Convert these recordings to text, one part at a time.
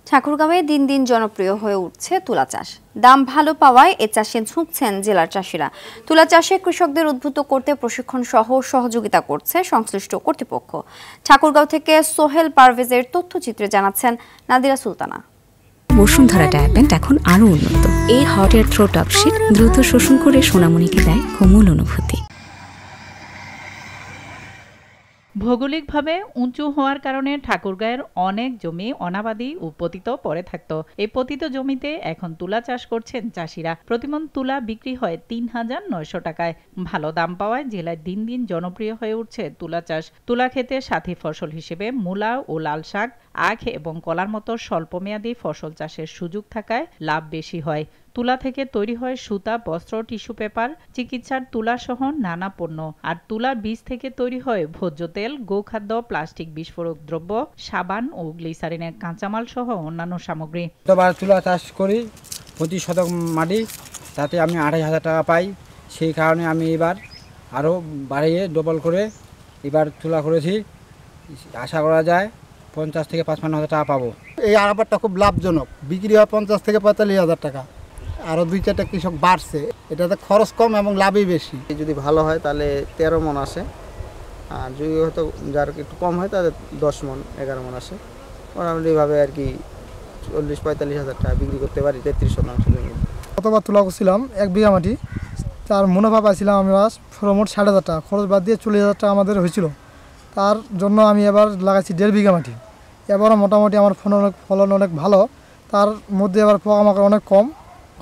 ঠাকুরগাঁওয়ে দিন দিন জনপ্রিয় হয়ে উঠছে তুলা চাষ। দাম ভালো পাওয়ায় এ চাষে ঝুঁকছেন জেলার চাষিরা। তুলা চাষে কৃষকদের উদ্বুদ্ধ করতে প্রশিক্ষণ সহ সহযোগিতা করছে সংশ্লিষ্ট কর্তৃপক্ষ। ঠাকুরগাঁও থেকে সোহেল পারভেজের তথ্যচিত্রে জানাচ্ছেন নাদিরা সুলতানা। বসুন্ধরা ডায়াপেন্ট এখন আরো উন্নত। এই hot air through top sheet দ্রুত শোষণ করে সোনামণিকে দেয় কোমল অনুভূতি। ভৌগোলিকভাবে উঁচু হওয়ার কারণে ঠাকুরগাঁয়ের অনেক জমি অনাবাদি ও পতিত পড়ে থাকত। এই পতিত জমিতে এখন তুলা চাষ করছেন চাষিরা। প্রতিমণ তুলা বিক্রি হয় ৩,৯০০ টাকায়। ভালো দাম পাওয়ায় জেলায় দিন দিন জনপ্রিয় হয়ে উঠছে তুলা চাষ। তুলা খেতে সাথী ফসল হিসেবে মূলা ও লাল শাক, আখ এবং কলার মতো স্বল্পমেয়াদী ফসল চাষের সুযোগ থাকায় লাভ বেশি হয়। তুলা থেকে তৈরি হয় সুতা, বস্ত্র, টিস্যু পেপার, চিকিৎসার তুলা সহ নানা পণ্য। আর তুলার বীজ থেকে তৈরি হয় ভোজ্য তেল, গোখাদ্য, প্লাস্টিক বিস্ফোরক দ্রব্য, সাবান ও গ্লিসারিনের কাঁচামাল সহ অন্যান্য সামগ্রী। গতবার তুলা চাষ করি 25 শতক মাটি, তাতে আমি 28,000 টাকা পাই। সেই কারণে আমি এবার আরও বাড়িয়ে ডবল করে এবার তুলা করেছি। আশা করা যায় 50 থেকে 55,000 টাকা পাবো। এই আবারটা খুব লাভজনক, বিক্রি হয় 50 থেকে 45,000 টাকা। আরও 2-4টা কৃষক বাড়ছে। এটাতে খরচ কম এবং লাভই বেশি। যদি ভালো হয় তাহলে 13 মণ আসে, আর যদি হয়তো যার একটু কম হয় তাদের 10 মণ 11 মণ আসে। মোটামুটিভাবে আর কি 40-45,000 টাকা বিক্রি করতে পারি 33% জমি। কতবার তুলা করছিলাম 1 বিঘা মাটি, তার মুনাফা পাইছিলাম আমি মোট 60,000 টাকা, খরচ বাদ দিয়ে 40,000 টাকা আমাদের হয়েছিল। তার জন্য আমি এবার লাগাইছি 1.5 বিঘা মাটি। এবারও মোটামুটি আমার ফলন অনেক ভালো, তার মধ্যে এবার পোকামাকড় অনেক কম।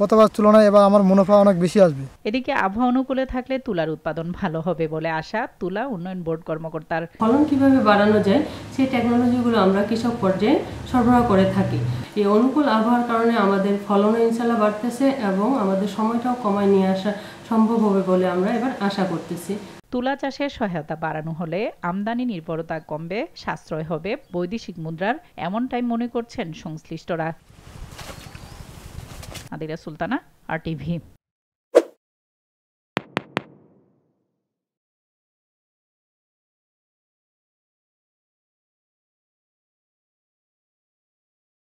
গতবার তুলনায় এবার আমার মুনাফা অনেক বেশি আসবে। এদিকে আবহাওয়া অনুকূলে থাকলে তুলার উৎপাদন ভালো হবে বলে আশা তুলা উন্নয়ন বোর্ড কর্মকর্তার। ফলন কিভাবে বাড়ানো যায় সেই টেকনোলজিগুলো আমরা কৃষক পর্যায়ে সরবরাহ করে থাকি। এই অনুকূল আবহাওয়ার কারণে আমাদের ফলনও ইনশাল্লাহ বাড়তেছে এবং আমাদের সময়টাও কমায় নিয়ে আসা সম্ভব হবে বলে আমরা এবার আশা করতেছি। তুলা চাষের সহায়তা বাড়ানো হলে আমদানি নির্ভরতা কমবে, সাশ্রয় হবে বৈদেশিক মুদ্রার, এমনটাই মনে করছেন সংশ্লিষ্টরা। নাদিরা সুলতানা, RTV।